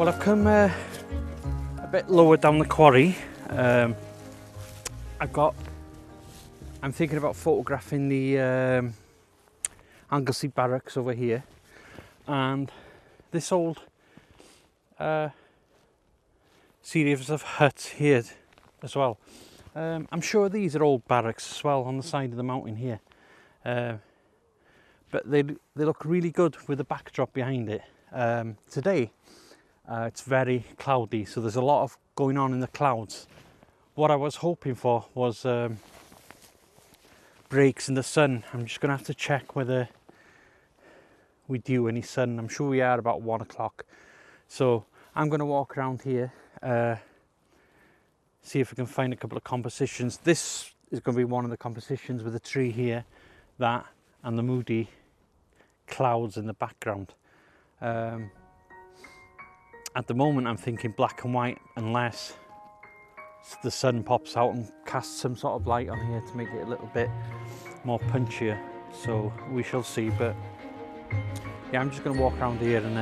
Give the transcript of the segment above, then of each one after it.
Well, I've come a bit lower down the quarry. I'm thinking about photographing the Anglesey Barracks over here, and this old series of huts here as well. I'm sure these are old barracks as well on the side of the mountain here, but they look really good with the backdrop behind it. Today it's very cloudy, so there's a lot of going on in the clouds. What I was hoping for was breaks in the sun. I'm just gonna have to check whether we do any sun. I'm sure we are about 1 o'clock, so I'm gonna walk around here, see if we can find a couple of compositions. This is going to be one of the compositions with a tree here, that, and the moody clouds in the background. At the moment I'm thinking black and white, unless the sun pops out and casts some sort of light on here to make it a little bit more punchier, so we shall see. But yeah, I'm just going to walk around here and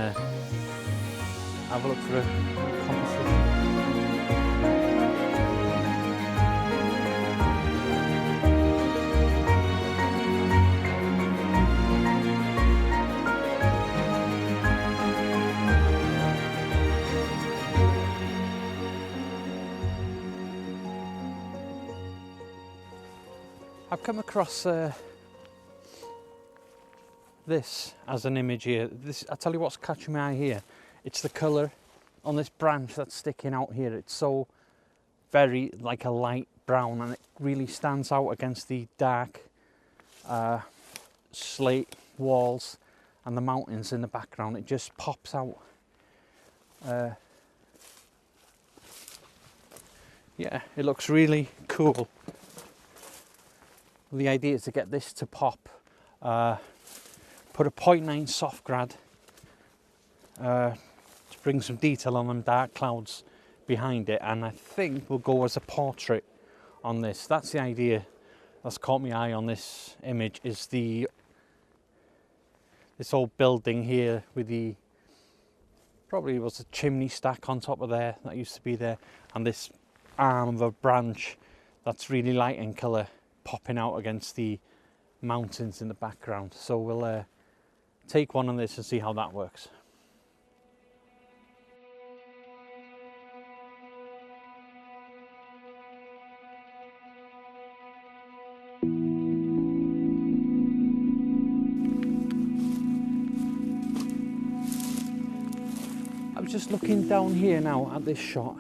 have a look for a composition. I've come across this as an image here. I tell you what's catching my eye here. It's the colour on this branch that's sticking out here. It's so very like a light brown, and it really stands out against the dark slate walls and the mountains in the background. It just pops out. Yeah, it looks really cool. The idea is to get this to pop, put a 0.9 soft grad to bring some detail on them dark clouds behind it, and I think we'll go as a portrait on this. That's the idea that's caught my eye on this image, is this old building here with the, probably was a chimney stack on top of there that used to be there, and this arm of a branch that's really light in colour popping out against the mountains in the background. So we'll take one on this and see how that works. I was just looking down here now at this shot,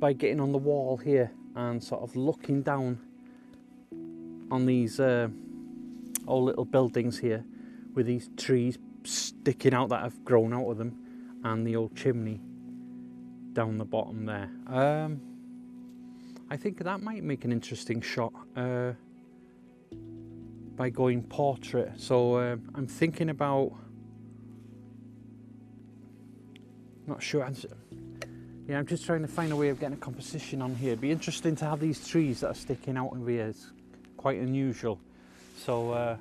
by getting on the wall here and sort of looking down on these old little buildings here with these trees sticking out that have grown out of them, and the old chimney down the bottom there. I think that might make an interesting shot by going portrait. So I'm thinking about, not sure. Yeah, I'm just trying to find a way of getting a composition on here. It'd be interesting to have these trees that are sticking out of here. It's quite unusual. So I'm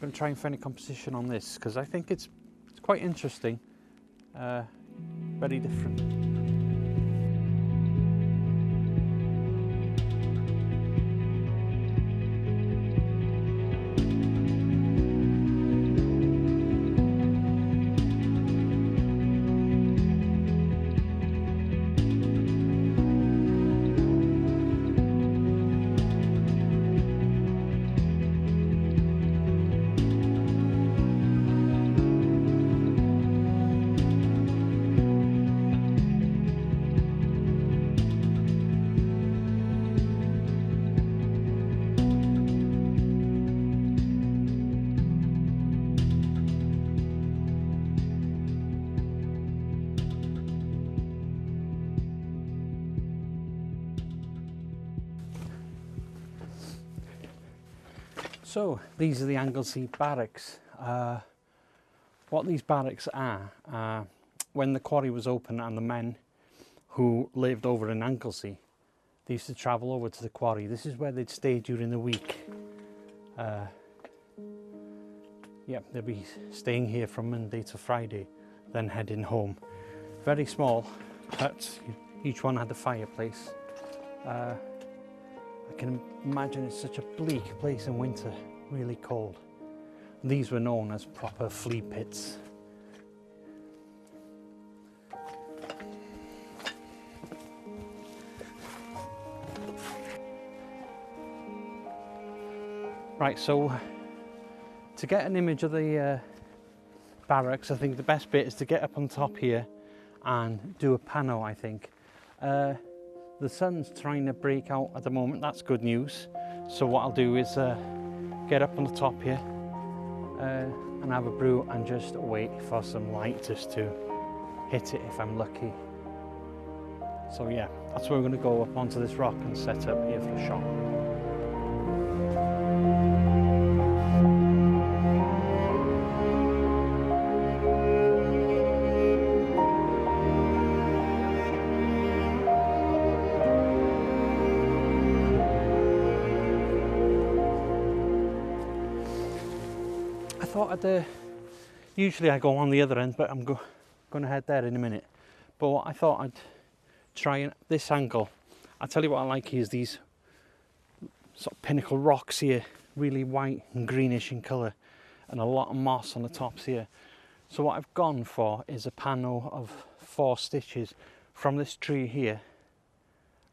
going to try and find a composition on this, because I think it's quite interesting, very different. So these are the Anglesey Barracks. What these barracks are, when the quarry was open and the men who lived over in Anglesey, they used to travel over to the quarry. This is where they'd stay during the week. Yep, they'll be staying here from Monday to Friday, then heading home. Very small huts, each one had a fireplace. I can imagine it's such a bleak place in winter, really cold. These were known as proper flea pits. Right, so to get an image of the barracks, I think the best bit is to get up on top here and do a pano, I think. The sun's trying to break out at the moment, that's good news. So what I'll do is get up on the top here and have a brew and just wait for some light just to hit it if I'm lucky. So yeah, that's where we're going to go, up onto this rock and set up here for a shot. Usually I go on the other end, but I'm going to head there in a minute. But I thought I'd try this angle. I'll tell you what I like here is these sort of pinnacle rocks here, really white and greenish in colour, and a lot of moss on the tops here. So what I've gone for is a pano of 4 stitches from this tree here,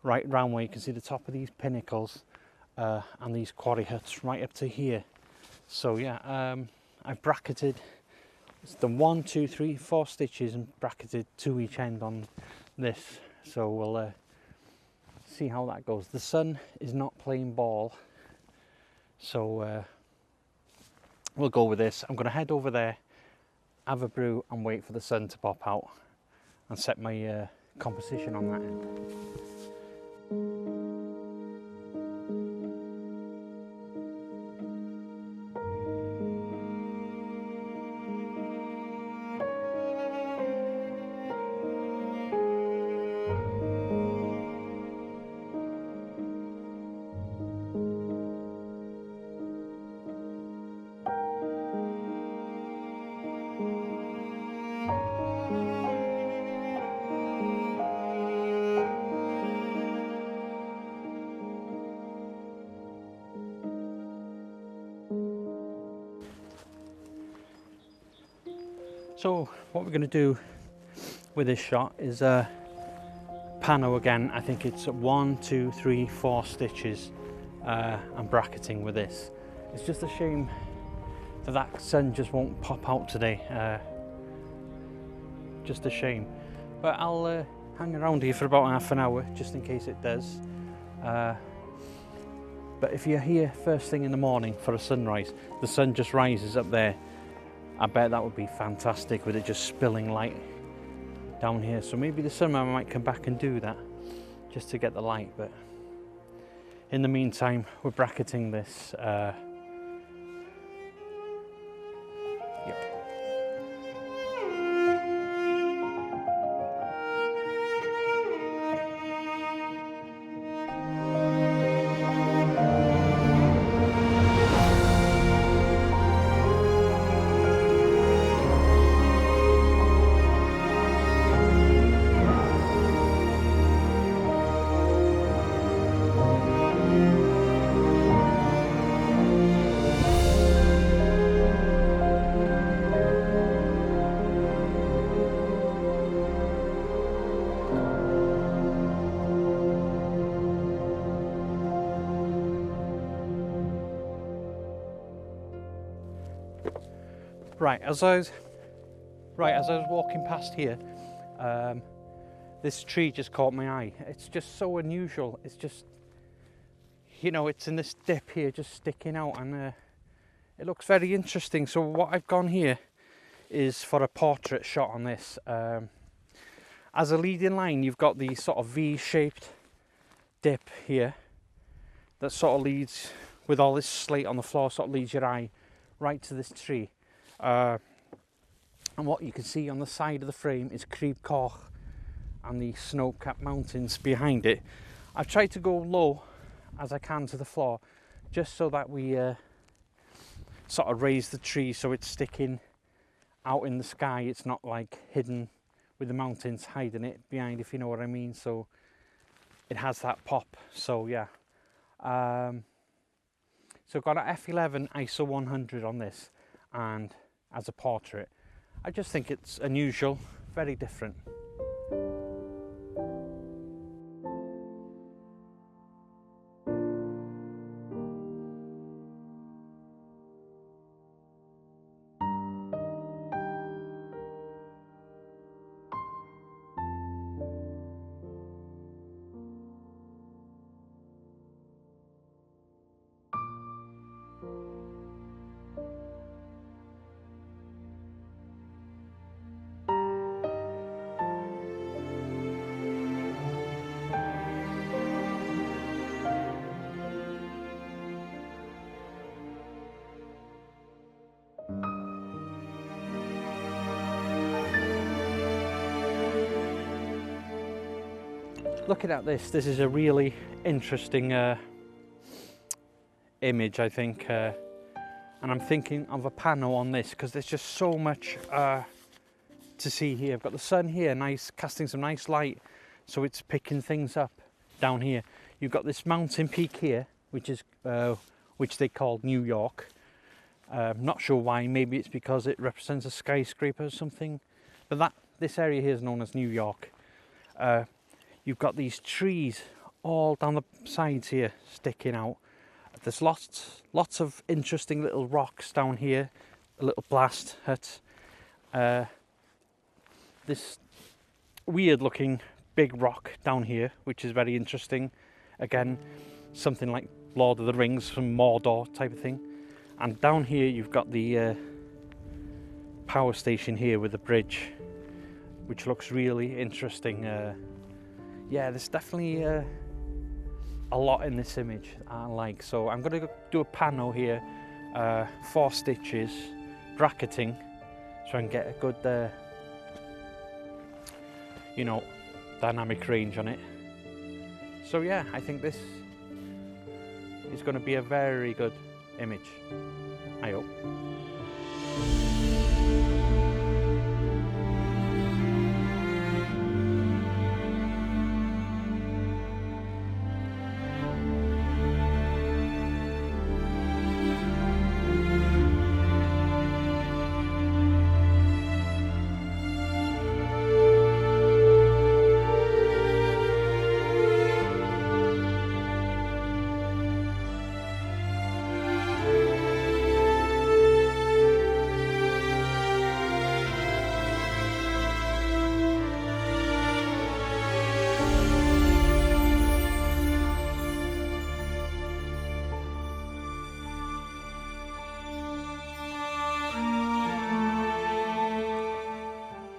right round where you can see the top of these pinnacles and these quarry huts right up to here. So yeah, I've bracketed, it's the 1, 2, 3, 4 stitches and bracketed 2 each end on this. So we'll see how that goes. The sun is not playing ball, so we'll go with this. I'm going to head over there, have a brew and wait for the sun to pop out and set my composition on that end. So what we're going to do with this shot is pano again. I think it's 1, 2, 3, 4 stitches and bracketing with this. It's just a shame that that sun just won't pop out today. Just a shame. But I'll hang around here for about half an hour just in case it does. But if you're here first thing in the morning for a sunrise, the sun just rises up there. I bet that would be fantastic with it just spilling light down here. So maybe the summer I might come back and do that just to get the light. But in the meantime, we're bracketing this. Yep. Right, as I was walking past here, this tree just caught my eye. It's just so unusual. It's just, you know, it's in this dip here, just sticking out, and it looks very interesting. So what I've gone here is for a portrait shot on this. As a leading line, you've got the sort of V-shaped dip here that sort of leads, with all this slate on the floor, sort of leads your eye right to this tree. And what you can see on the side of the frame is Crib Coch and the snow-capped mountains behind it. I've tried to go low as I can to the floor, just so that we sort of raised the tree so it's sticking out in the sky. It's not like hidden with the mountains hiding it behind, if you know what I mean. So it has that pop. So yeah. So I've got an f11 ISO 100 on this, and as a portrait, I just think it's unusual, very different. Looking at this is a really interesting image, I think, and I'm thinking of a panel on this because there's just so much to see here. I've got the sun here, nice, casting some nice light, so it's picking things up down here. You've got this mountain peak here, which is which they call New York. Not sure why. Maybe it's because it represents a skyscraper or something. But this area here is known as New York. You've got these trees all down the sides here sticking out. There's lots of interesting little rocks down here. A little blast hut. This weird looking big rock down here, which is very interesting. Again, something like Lord of the Rings from Mordor type of thing. And down here you've got the power station here with the bridge, which looks really interesting. Yeah, there's definitely a lot in this image I like. So I'm going to do a panel here, 4 stitches, bracketing, so I can get a good, you know, dynamic range on it. So yeah, I think this is going to be a very good image, I hope.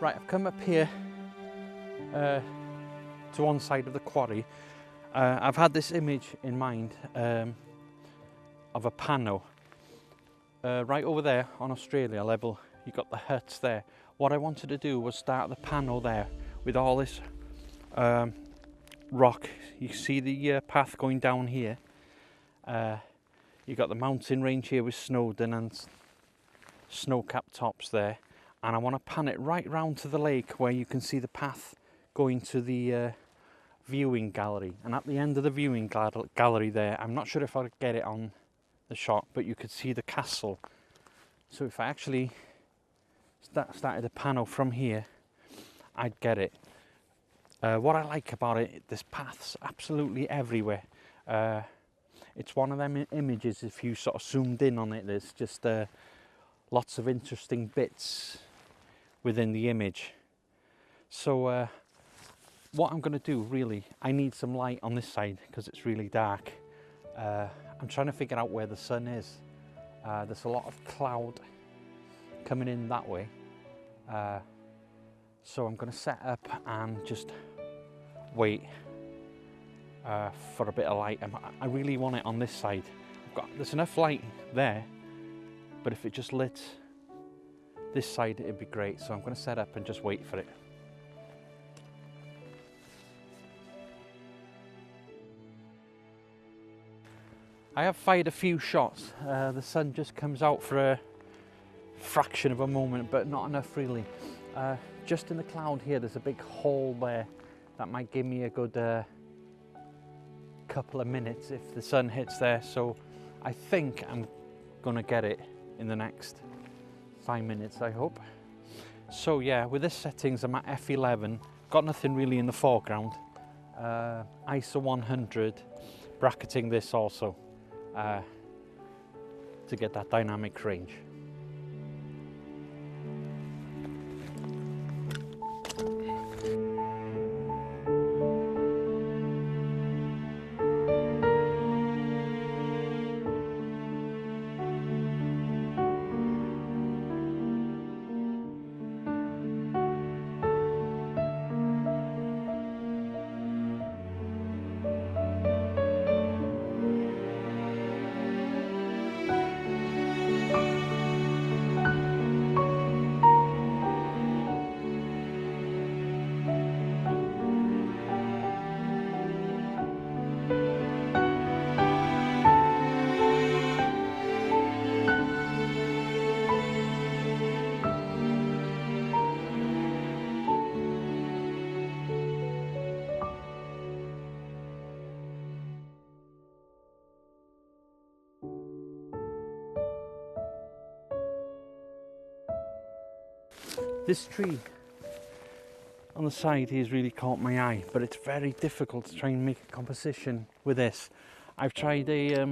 Right, I've come up here to one side of the quarry. I've had this image in mind of a panel. Right over there on Australia level, you've got the huts there. What I wanted to do was start the panel there with all this rock. You see the path going down here. You've got the mountain range here with Snowdon and snow-capped tops there. And I want to pan it right round to the lake where you can see the path going to the viewing gallery. And at the end of the viewing gallery there, I'm not sure if I'll get it on the shot, but you could see the castle. So if I actually started a panel from here, I'd get it. What I like about it, this path's absolutely everywhere. It's one of them images, if you sort of zoomed in on it, there's just lots of interesting bits within the image. So what I'm going to do, really, I need some light on this side because it's really dark. I'm trying to figure out where the sun is. There's a lot of cloud coming in that way. So I'm going to set up and just wait for a bit of light. I really want it on this side. There's enough light there, but if it just lit this side, it'd be great. So I'm going to set up and just wait for it. I have fired a few shots. The sun just comes out for a fraction of a moment, but not enough really. Just in the cloud here, there's a big hole there that might give me a good couple of minutes if the sun hits there. So I think I'm gonna get it in the next 5 minutes, I hope. So yeah, with this settings, I'm at f11, got nothing really in the foreground. ISO 100, bracketing this also to get that dynamic range. This tree on the side here has really caught my eye, but it's very difficult to try and make a composition with this. I've tried a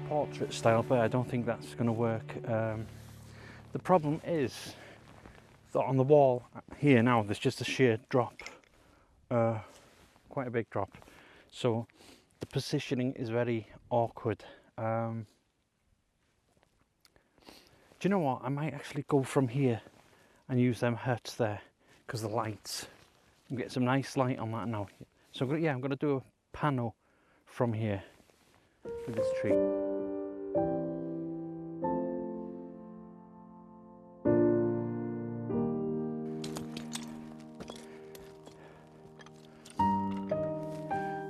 portrait style, but I don't think that's going to work. The problem is that on the wall here now there's just a sheer drop, quite a big drop, so the positioning is very awkward. Do you know what? I might actually go from here and use them huts there because the lights. I'm getting some nice light on that now. So yeah, I'm going to do a panel from here with this tree.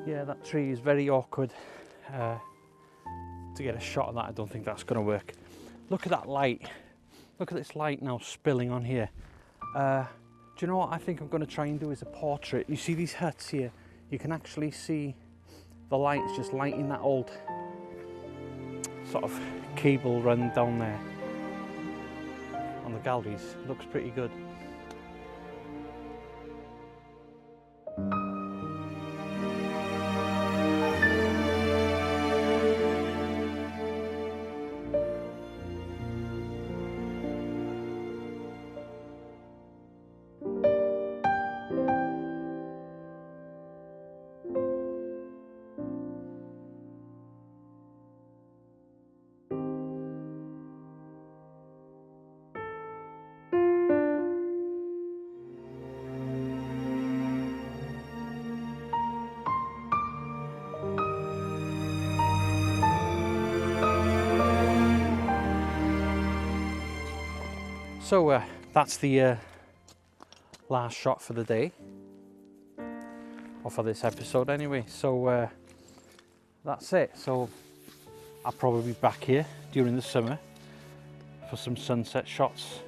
Yeah, that tree is very awkward. To get a shot of that, I don't think that's going to work. Look at that light. Look at this light now spilling on here. Do you know what I think I'm going to try and do is a portrait. You see these huts here? You can actually see the lights just lighting that old sort of cable run down there on the galleries. Looks pretty good. So that's the last shot for the day, or for this episode anyway. So that's it. So I'll probably be back here during the summer for some sunset shots.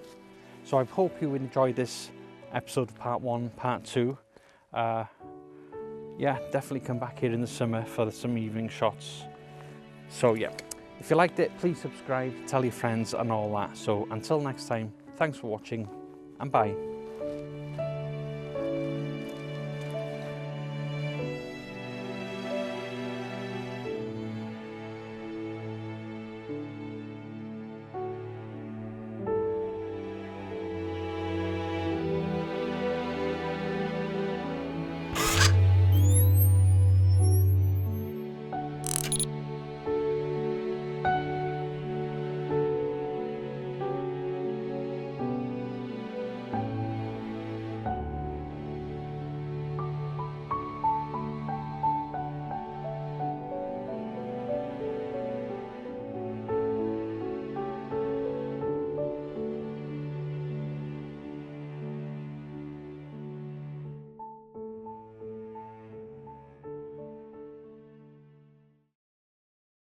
So I hope you enjoyed this episode of part 1, part 2. Yeah, definitely come back here in the summer for some evening shots. So yeah, if you liked it, please subscribe, tell your friends and all that. So until next time, thanks for watching and bye.